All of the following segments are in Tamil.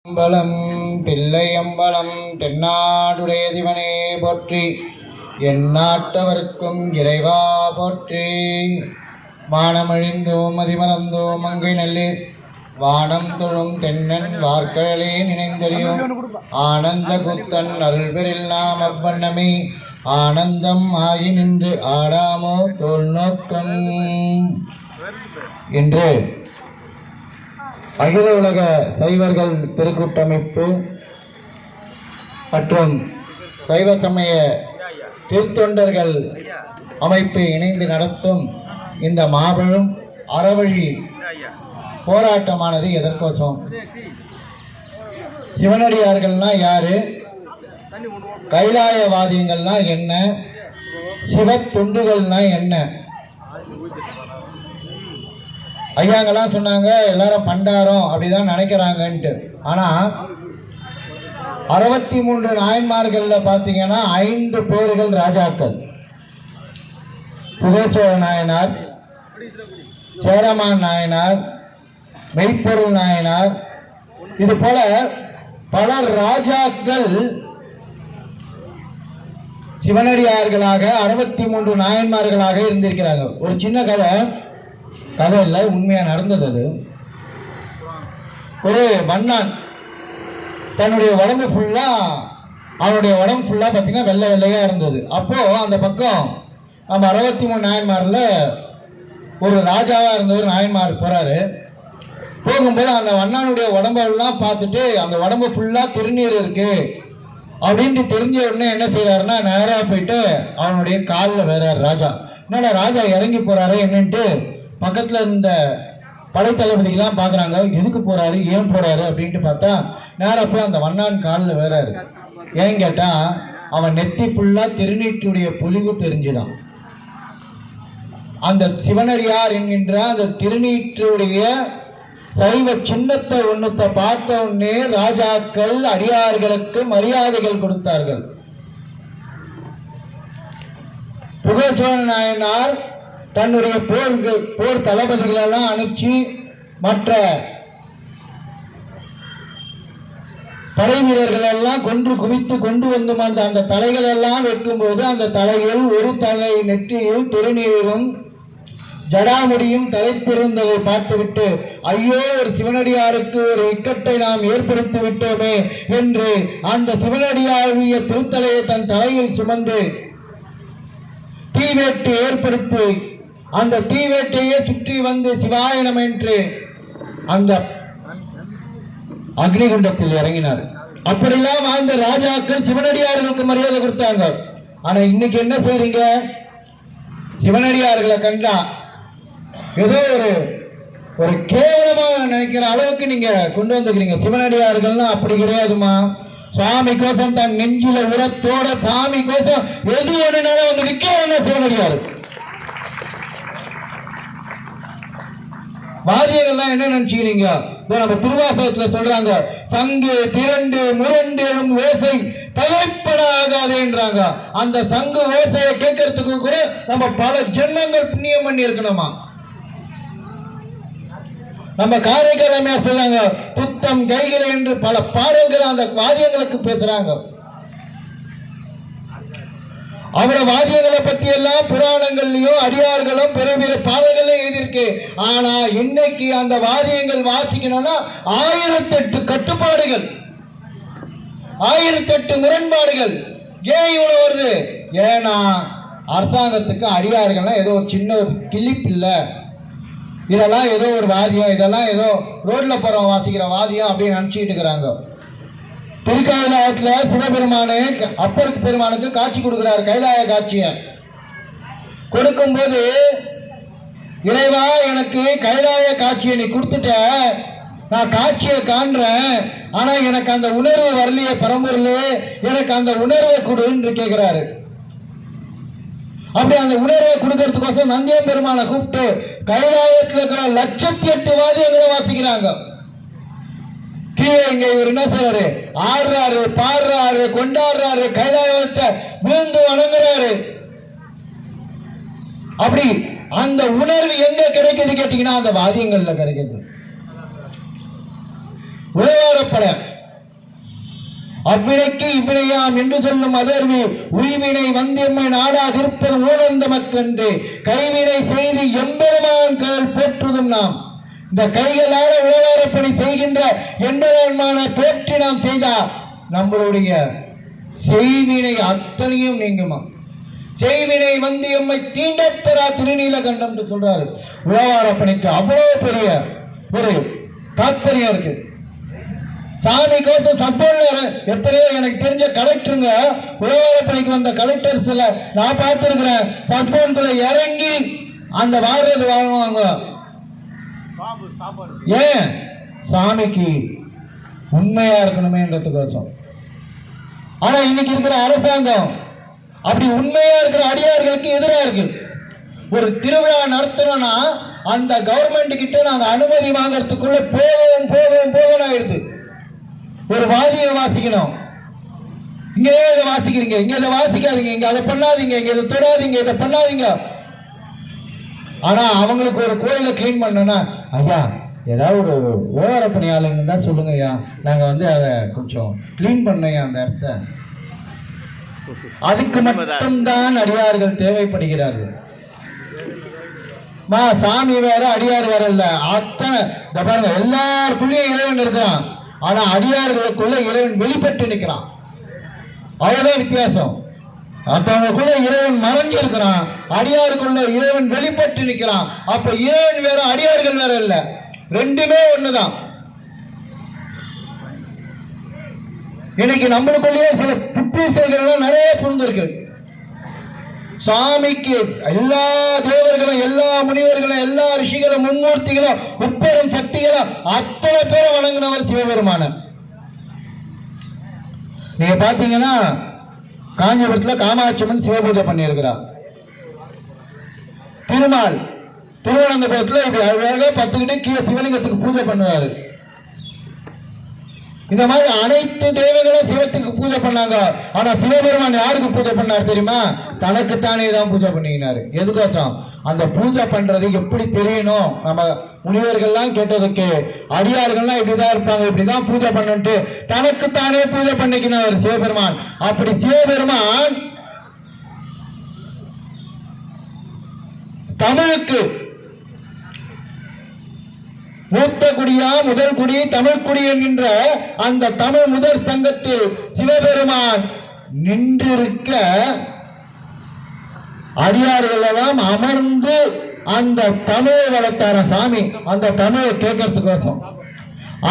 அம்பலம் பிள்ளையம்பலம் தென்னாடுடைய சிவனே போற்றி, எந்நாட்டவர்க்கும் இறைவா போற்றி. மானமழிந்தோம் மதிமறந்தோம் மங்கை நல்லீர் வானம் தொழும் தென்னன் வார்கழலே நினைந்தறியோம் ஆனந்த குத்தன் அருள்பெறில் நாம் அவ்வண்ணமே ஆனந்தம் ஆகி நின்று ஆடாமோ தோல் நோக்கம். இன்று அகில உலக சைவர்கள் திருக்கூட்டமைப்பு மற்றும் சைவ சமய திருத்தொண்டர்கள் அமைப்பு இணைந்து நடத்தும் இந்த மாபெரும் அறவழி போராட்டமானது எதற்கோசம்? சிவனடியார்கள்னா யாரு, கைலாயவாதியங்கள்னா என்ன, சிவ தொண்டுகள்னா என்ன? ஐயாங்கெல்லாம் சொன்னாங்க எல்லாரும் பண்டாரம் அப்படிதான் நினைக்கிறாங்கன்ட்டு. ஆனால் 63 நாயன்மார்களில் பார்த்தீங்கன்னா 5 பேர்கள் ராஜாக்கள். புகழ்சோழ நாயனார், சேரமான் நாயனார், மெய்ப்பொருள் நாயனார், இது போல பல ராஜாக்கள் சிவனடியார்களாக 63 நாயன்மார்களாக இருந்திருக்கிறாங்க. ஒரு சின்ன கதை இல்லை, உண்மையாக நடந்தது. அது ஒரு மன்னான் தன்னுடைய உடம்பு ஃபுல்லாக பார்த்தீங்கன்னா வெள்ளை வெள்ளையாக இருந்தது. அப்போது அந்த பக்கம் நம்ம 63 நாயன்மாரில் ஒரு ராஜாவாக இருந்த ஒரு நாயன்மார் போகிறாரு. போகும்போது அந்த வண்ணானுடைய உடம்பெல்லாம் பார்த்துட்டு அந்த உடம்பு ஃபுல்லாக திருநீர் இருக்குது அப்படின்ட்டு தெரிஞ்ச உடனே என்ன செய்கிறாருன்னா நேராக போயிட்டு அவனுடைய காலில் வேறாரு ராஜா. என்னடா ராஜா இறங்கி போகிறாரு என்னன்ட்டு பக்கத்தில் இருந்த படைத்தளபதிக்கெல்லாம் பார்க்குறாங்க. எதுக்கு போகிறாரு, ஏன் போகிறாரு அப்படின்ட்டு பார்த்தா நேராக போய் அந்த வண்ணான் காலில் வேறாரு. ஏன் கேட்டால் அவன் நெத்தி ஃபுல்லாக திருநீற்றுடைய பொலிவு தெரிஞ்சுதான். அந்த சிவனடியார் என்கின்ற அந்த திருநீற்றுடைய சைவ சின்னத்தை ஒன்றுத்தை பார்த்த உடனே ராஜாக்கள் அடியார்களுக்கு மரியாதைகள் கொடுத்தார்கள். புகழ்சோழ நாயனார் தன்னுடைய போர் தளபதிகளெல்லாம் அனுப்பிச்சு மற்ற படை வீரர்கள் எல்லாம் கொன்று குவித்து கொண்டு வந்து அந்த தலைகள் எல்லாம் வைக்கும்போது அந்த தலையில் ஒரு தலை நெற்றியில் திருநீரும் ஜடாமுடியும் தலைத்திருந்ததை பார்த்துவிட்டு ஐயோ, ஒரு சிவனடியாருக்கு ஒரு இக்கட்டை நாம் ஏற்படுத்தி விட்டோமே என்று அந்த சிவனடியாருடைய திருத்தலையை தன் தலையில் சுமந்து தீவேட்டு ஏற்படுத்தி அந்த தீவேட்டையே சுற்றி வந்து சிவாயனம் என்று அந்த அக்னிகுண்டத்தில் இறங்கினார். அப்படிலாம் வாழ்ந்த ராஜாக்கள் சிவனடியார்களுக்கு மரியாதை கொடுத்தாங்க. ஆனா இன்னைக்கு என்ன செய்றீங்க? சிவனடியார்களை கண்டா ஏதோ ஒரு கேவலமா நினைக்கிற அளவுக்கு நீங்க கொண்டு வந்துக்கிறீங்க. சிவனடியார்கள்லாம் அப்படி கிடையாதுமா. சுவாமி கோசம் தன் நெஞ்சில உரத்தோட சாமி கோசம் எது ஒண்ணுனாலும் வந்து நிக்க வேண்டாம் சிவனடியார். வாதியங்கள்லாம் என்ன நினைச்சுக்கிறீங்க? நம்ம திருவாசகத்துல சொல்றாங்க, சங்கு திரண்டு முரண்டு ஓசை தலைப்பட ஆகாதுன்றாங்க. அந்த சங்கு ஓசையை கேட்கறதுக்கு கூட நம்ம பல ஜென்மங்கள் புண்ணியம் பண்ணி இருக்கணுமா? நம்ம காரைக்காலமே சொன்னாங்க, துத்தம் கைகளை என்று பல பாடல்கள் அந்த வாதியங்களுக்கு பேசுறாங்க. அவர வாதியங்களை பத்தி எல்லாம் புராணங்கள்லயும் அடியார்களும் பிற பிற பாடல்களையும் எழுதியிருக்கு. ஆனா இன்னைக்கு அந்த வாதியங்கள் வாசிக்கணும்னா 1008 கட்டுப்பாடுகள், 1008 முரண்பாடுகள். ஏன் இவ்வளவு வருது? ஏன்னா அரசாங்கத்துக்கு அடியார்கள்லாம் ஏதோ ஒரு சின்ன ஒரு கிளிப் இல்லை, இதெல்லாம் ஏதோ ஒரு வாதியம், இதெல்லாம் ஏதோ ரோட்ல போறவங்க வாசிக்கிற வாதியம் அப்படின்னு நினைச்சுக்கிட்டு இருக்கிறாங்க. திருக்கைலாயத்துல சிவபெருமானே அப்பருக்கு பெருமானுக்கு காட்சி கொடுக்கிறார். கைலாய காட்சியை கொடுக்கும் போது, இறைவா எனக்கு கைலாய காட்சியை நீ கொடுத்துட்ட, நான் காட்சியை காண்றேன், ஆனா எனக்கு அந்த உணர்வு வரலையே பரம்பொருளே, எனக்கு அந்த உணர்வை கொடுன்னு கேட்கிறாரு. அப்படி அந்த உணர்வை கொடுக்கறதுக்கோசம் நந்தியம் பெருமானை கூப்பிட்டு கைலாயத்தில் இருக்கிற 108 வாதியங்களை வாசிக்கிறாங்க. கீழே இங்க இவர் என்ன செய்யறாரு? ஆடுறாரு, பாடுறாரு, கொண்டாடுறாரு, கைலாயத்தை விழுந்து வணங்குறாரு. அப்படி அந்த உணர்வு எங்க கிடைக்குது கேட்டீங்கன்னா அந்த வாதியங்கள்ல கிடைக்குது. உழவாரப்பட அவ்வினைக்கு இவ்வினையாம் என்று சொல்லும் அதர்வி உய்வினை வந்தியம்மை நாடாதிருப்பது ஊழந்த மக்கென்று கைவினை செய்து எம்பெருமான் கையில் போற்றுதும் நாம். இந்த கைகளால உழவாரப்பணி செய்கின்ற எம்பெருமான போற்றி நாம் செய்தால் நம்மளுடைய செய்வினை அத்தனையும் நீங்குமா. செய்வினை வந்து எம்மை தீண்டப்பெறா திருநீலகண்டம் என்று சொல்றாரு. உழவாரப்பணிக்கு அவ்வளவு பெரிய ஒரு தாற்பயம் இருக்கு. சாமி கோசம் சஸ்பெண்ட்ல எத்தனையோ எனக்கு தெரிஞ்ச கலெக்டருங்க உழவாரப்பணிக்கு வந்த கலெக்டர்ஸ்ல நான் பார்த்திருக்கிறேன். சஸ்பெண்ட்குள்ள இறங்கி அந்த வாழ்றது வாழ்வாங்க. ஏன்? சாமிக்கு உண்மையா இருக்கணுமேன்றதுக்கோசம். ஆனா இன்னைக்கு இருக்கிற அரசாங்கம் அப்படி உண்மையா இருக்கிற அடியார்களுக்கு எதிராக இருக்கு. ஒரு திருவிழா நடத்தணும்னா அந்த கவர்மெண்ட் கிட்ட நாங்க அனுமதி வாங்கறதுக்குள்ள போதும் போதும் போதும் ஆயிடுது. ஒரு வாதியை வாசிக்கணும், இங்க இதை வாசிக்கிறீங்க, இங்க இதை வாசிக்காதீங்க, இங்க அதை பண்ணாதீங்க, இங்க இதை தொடாதீங்க, இதை பண்ணாதீங்க. ஆனா அவங்களுக்கு ஒரு கோயிலை கிளீன் பண்ணனா, ஐயா ஏதாவது ஒரு ஓர பணியாளங்க தான் சொல்லுங்க ஐயா, நாங்க வந்து அதை கொஞ்சம் கிளீன் பண்ணையா அந்த இடத்த. அதுக்கு மட்டும்தான் அடியார்கள் தேவைப்படுகிறார்கள். சாமி வேற அடியார் வேற இல்ல. அத்தனை பாருங்க, எல்லாருக்குள்ளேயும் இறைவன் இருக்கிறான். ஆனா அடியார்களுக்குள்ள இறைவன் வெளிப்பட்டு நிற்கிறான். அவ்வளவுதான் வித்தியாசம். மற்றவங்களுக்குள்ள இறைவன் மறைஞ்சு இருக்கிறான், அடியாருக்குள்ள இறைவன் வெளிப்பட்டு நிற்கிறான். அப்ப இறைவன் வேற அடியார்கள் வேற இல்ல, ரெண்டுமே ஒண்ணுதான். இன்னைக்கு நம்மளுக்குள்ளேயே சில புத்தீசர்கள் நிறைய புரிந்திருக்கு. சாமிக்கு எல்லா தேவர்களும், எல்லா முனிவர்களும், எல்லா ரிஷிகளும், மும்மூர்த்திகளும், முப்பெரும் சக்திகளும் அத்தனை பேரை வணங்கினவர் சிவபெருமான. நீங்க பாத்தீங்கன்னா காஞ்சிபுரத்துல காமாட்சியம்மன் சிவபூஜை பண்ணியிருக்கிறார். திருமால் திருவனந்தபுரத்துல இப்படி அழகாக 10 கிட்ட கீழே சிவலிங்கத்துக்கு பூஜை பண்ணுவாரு. இந்த மாதிரி அனைத்து தெய்வங்களும் சிவத்துக்கு பூஜை பண்ணாங்க. ஆனா சிவபெருமான் யாருக்கு பூஜை பண்ணார் தெரியுமா? தனக்குத்தானே தான் பூஜை பண்ணினாரு. எதுக்கோசம்? அந்த பூஜை பண்றது எப்படி தெரியணும். நம்ம முனிவர்கள்லாம் கேட்டதுக்கு அடியார்கள்லாம் இப்படிதான் இருப்பாங்க, இப்படிதான் பூஜை பண்ணிட்டு தனக்குத்தானே பூஜை பண்ணிக்கினவர் சிவபெருமான். அப்படி சிவபெருமான் தமிழுக்கு மூத்த குடியா முதல் குடி தமிழ் குடி என்கின்ற அந்த தமிழ் முதல் சங்கத்தில் சிவபெருமான் நின்றிருக்க அடியார்கள் எல்லாம் அமர்ந்து அந்த தமிழை வளர்த்தார சாமி, அந்த தமிழை கேட்கறதுக்கோசம்.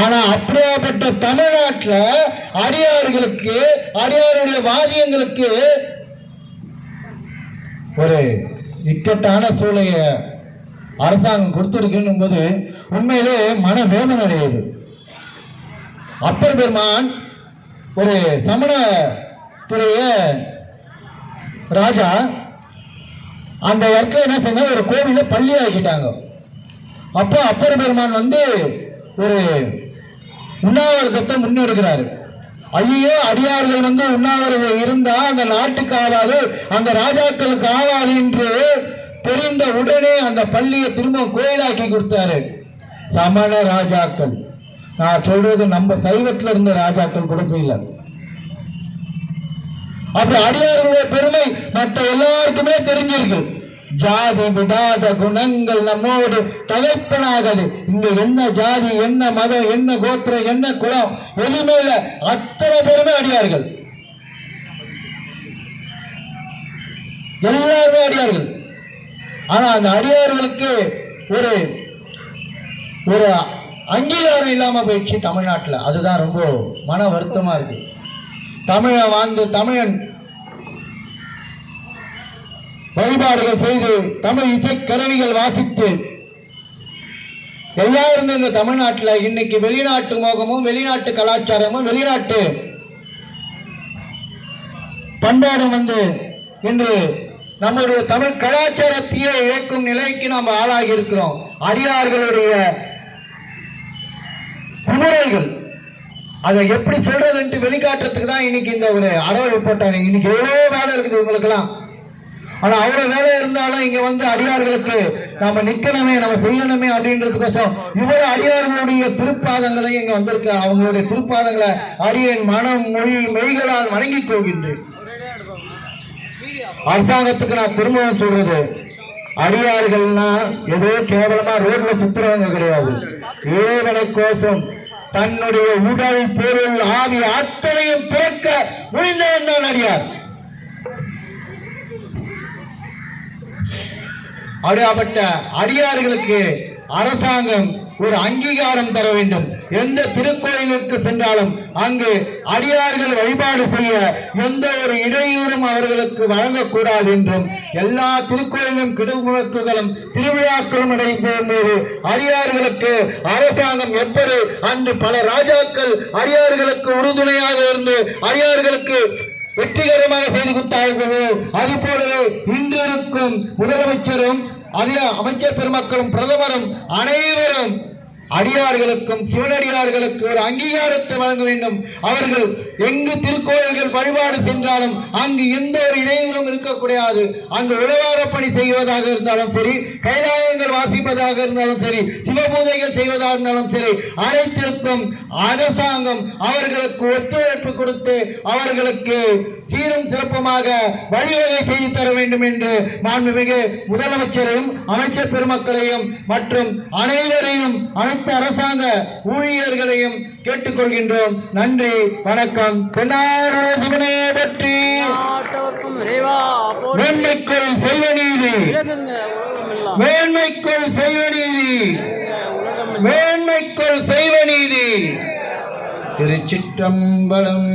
ஆனா அப்படியாப்பட்ட தமிழ்நாட்டில் அடியார்களுக்கு, அடியாருடைய வாதியங்களுக்கு ஒரு இக்கட்டான சூழலை அரசாங்கம் கொடுத்திருக்கும் போது உண்மையிலே மன வேதனை அடையுது. அப்பர் பெருமான் ஒரு சமண துறைய ராஜா அந்த இடத்துல என்ன செய்ய, ஒரு கோவில பள்ளி ஆக்கிட்டாங்க. அப்போ அப்பர் பெருமான் வந்து ஒரு உண்ணாவிரதத்தை முன்னெடுக்கிறாரு. ஐயோ, அடியார்கள் வந்து உண்ணாவிரதம் இருந்தா அந்த நாட்டுக்கு ஆகாது, அந்த ராஜாக்களுக்கு ஆகாது என்று தெரிந்த உடனே அந்த பள்ளியை திரும்ப கோயிலாக்கி கொடுத்தாரு. சமண ராஜாக்கள், நான் சொல்றது நம்ம சைவத்துல இருந்த ராஜாக்கள் கூட செய்யல. அப்படி அடியார்களுடைய பெருமை மற்ற எல்லாருக்குமே தெரிஞ்சிருக்கு. ஜாதி விடாத குணங்கள் நம்மோடு தலைப்பனாகது. இங்க என்ன ஜாதி, என்ன மதம், என்ன கோத்திரம், என்ன குலம் எதுவுமே இல்ல. அத்தனை பேருமே அடியார்கள், எல்லாருமே அடியார்கள். ஆனா அந்த அடியார்களுக்கு ஒரு ஒரு அங்கீகாரம் இல்லாம போயிடுச்சு தமிழ்நாட்டில். அதுதான் ரொம்ப மன வருத்தமா இருக்கு. தமிழன் வாழ்ந்து, தமிழன் வழிபாடுகள் செய்து, தமிழ் இசை கருவிகள் வாசித்து எல்லாரும் இந்த தமிழ்நாட்டில் இன்னைக்கு வெளிநாட்டு மோகமும், வெளிநாட்டு கலாச்சாரமும், வெளிநாட்டு பண்பாடும் வந்து இன்று நம்முடைய தமிழ் கலாச்சாரத்தையே இழக்கும் நிலைக்கு நாம் ஆளாகி இருக்கிறோம். அடியார்களுடைய குமுறைகள் அதை எப்படி சொல்றதுன்ட்டு வெளிக்காட்டுறதுக்கு தான் இன்னைக்கு இந்த ஒரு அறவழி போட்டாங்க. இன்னைக்கு எவ்வளவு வேலை இருக்குது உங்களுக்கெல்லாம். ஆனா அவ்வளவு வேலை இருந்தாலும் இங்க வந்து அடியார்களுக்கு நாம நிக்கணுமே, நம்ம செய்யணுமே அப்படின்றதுக்கோசம் இவ்வளவு அடியார்களுடைய திருப்பாதங்களையும் இங்க வந்திருக்க. அவங்களுடைய திருப்பாதங்களை அடியேன் மனம் மொழி மெய்களால் வணங்கிக் கொள்கின்றேன். அரசாங்கத்துக்கு நான் திரும்பவும் சொல்றது, அடியார்கள்னா ஏதோ கேவலமா ரோட்ல சுத்துறவங்க கிடையாது. இறைவனை கோசம் தன்னுடைய உடல் பொருள் ஆவி அத்தனையும் பிறக்க முடிந்தவன் தான் அடியார். அப்படியாப்பட்ட அடியார்களுக்கு அரசாங்கம் ஒரு அங்கீகாரம் தர வேண்டும். எந்த திருக்கோயிலுக்கு சென்றாலும் அங்கு அடியார்கள் வழிபாடு செய்ய எந்த ஒரு இடையூறும் அவர்களுக்கு வழங்கக்கூடாது என்றும், எல்லா திருக்கோயிலும் கிடுமுழக்குகளும் திருவிழாக்களும் நடைபெறும் போது அடியார்களுக்கு அரசாங்கம் எப்படி அன்று பல ராஜாக்கள் அடியார்களுக்கு உறுதுணையாக இருந்து அடியார்களுக்கு வெற்றிகரமாக செய்து கொடுத்தார்களோ அது போலவே இன்று இருக்கும் முதலமைச்சரும் அமைச்சர் பெருமக்களும் பிரதமரும் அனைவரும் அடியார்களுக்கும் சிவனடியார்களுக்கு ஒரு அங்கீகாரத்தை வழங்க வேண்டும். அவர்கள் எங்கு திருக்கோயில்கள் வழிபாடு சென்றாலும் அங்கு எந்த ஒரு இடையூறும் இருக்கக்கூடாது. அங்கு உழவார பணி செய்வதாக இருந்தாலும் சரி, கைலாயங்கள் வாசிப்பதாக இருந்தாலும் சரி, சிவபூஜைகள் செய்வதாக இருந்தாலும் சரி, அனைத்திற்கும் அரசாங்கம் அவர்களுக்கு ஒத்துழைப்பு கொடுத்து அவர்களுக்கு சீரும் சிறப்புமாக வழிவகை செய்து தர வேண்டும் என்று மாண்புமிகு முதலமைச்சரையும் அமைச்சர் பெருமக்களையும் மற்றும் அனைவரையும் அனைத்து அரசாங்க ஊழியர்களையும் கேட்டுக்கொள்கின்றோம். நன்றி, வணக்கம். தென்னாருடைய சிவனையை பற்றி மேன்மைக்குள் செய்வநீதி, மேன்மைக்குள் செய்வநீதி, மேன்மைக்குள் செய்வநீதி. திருச்சிற்றம்பலம்.